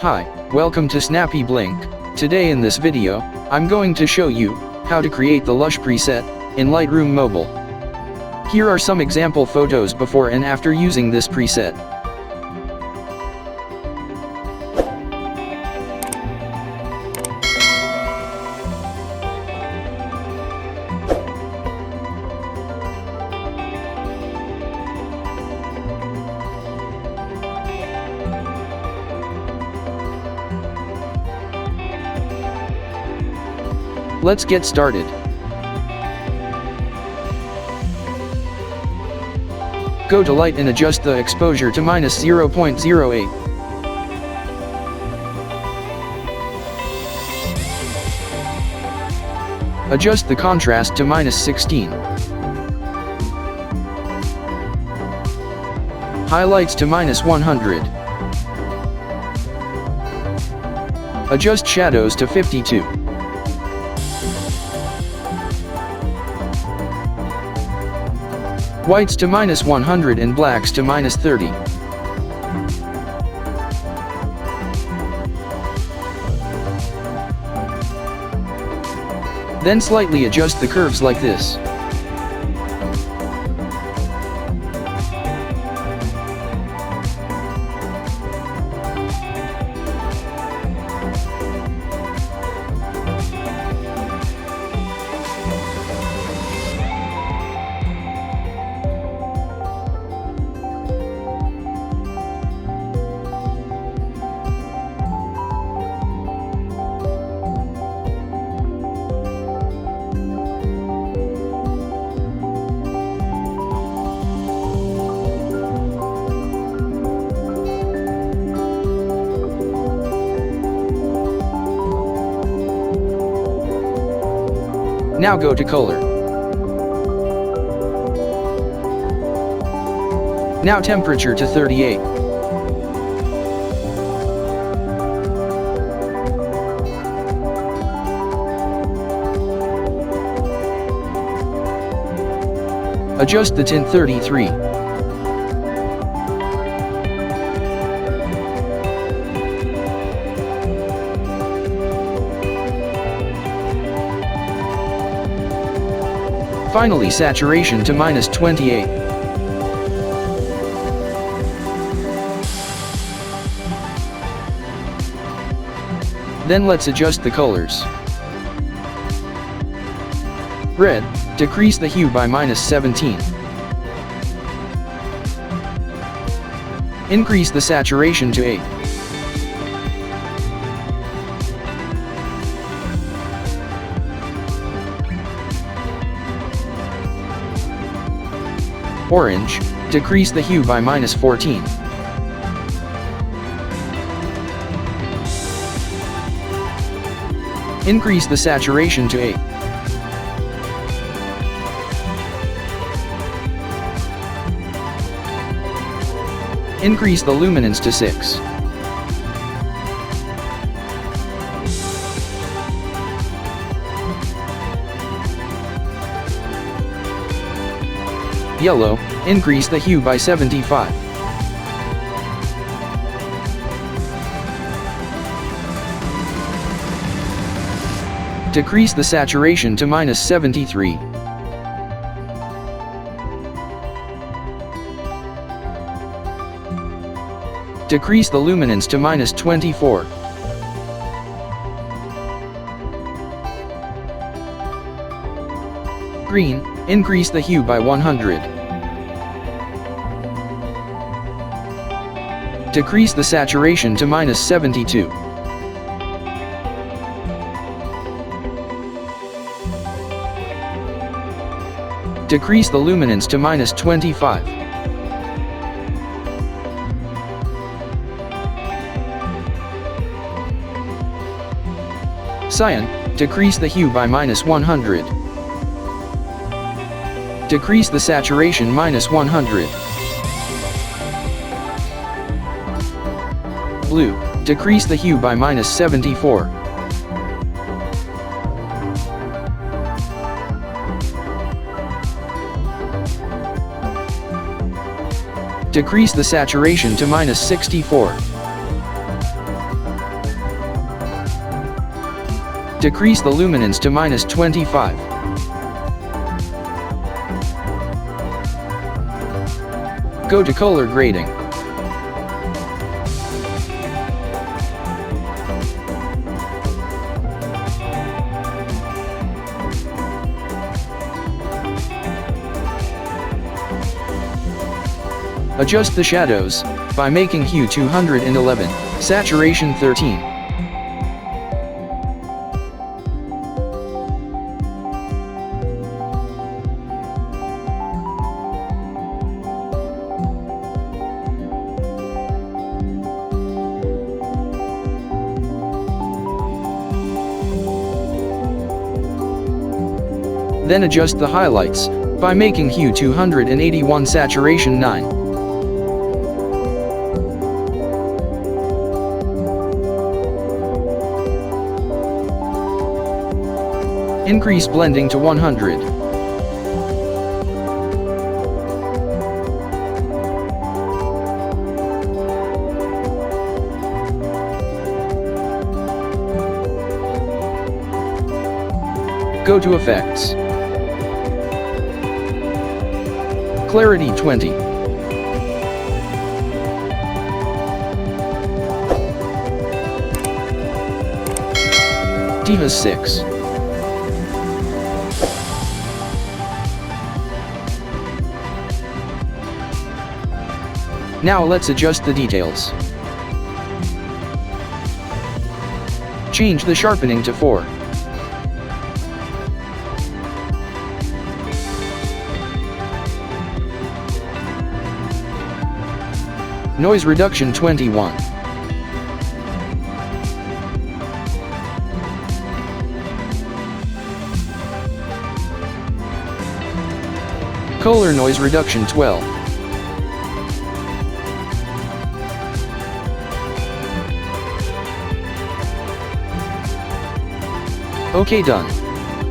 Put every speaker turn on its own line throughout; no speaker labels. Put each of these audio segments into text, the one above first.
Hi, welcome to Snappy Blink. Today in this video, I'm going to show you how to create the Lush preset in Lightroom Mobile. Here are some example photos before and after using this preset. Let's get started. Go to Light and adjust the exposure to -0.08. Adjust the contrast to -16. Highlights to -100. Adjust shadows to 52. Whites to -100 and blacks to -30. Then slightly adjust the curves like this. Now go to color. Now temperature to 38. Adjust the tint 33. Finally, saturation to -28. Then let's adjust the colors. Red, decrease the hue by -17. Increase the saturation to 8. Orange, decrease the hue by -14. Increase the saturation to 8. Increase the luminance to 6. Yellow, increase the hue by 75. Decrease the saturation to -73. Decrease the luminance to -24. Green, increase the hue by 100. Decrease the saturation to -72. Decrease the luminance to -25. Cyan, decrease the hue by -100. Decrease the saturation -100. Blue, decrease the hue by -74. Decrease the saturation to -64. Decrease the luminance to -25. Go to color grading. Adjust the shadows by making hue 211, saturation 13. Then adjust the highlights by making hue 281, saturation 9. Increase blending to 100. Go to Effects. Clarity 20. Divas 6. Now let's adjust the details. Change the sharpening to 4. Noise reduction 21. Color noise reduction 12. Okay, done.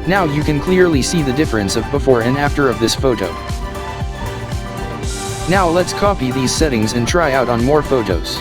Now you can clearly see the difference of before and after of this photo. Now let's copy these settings and try out on more photos.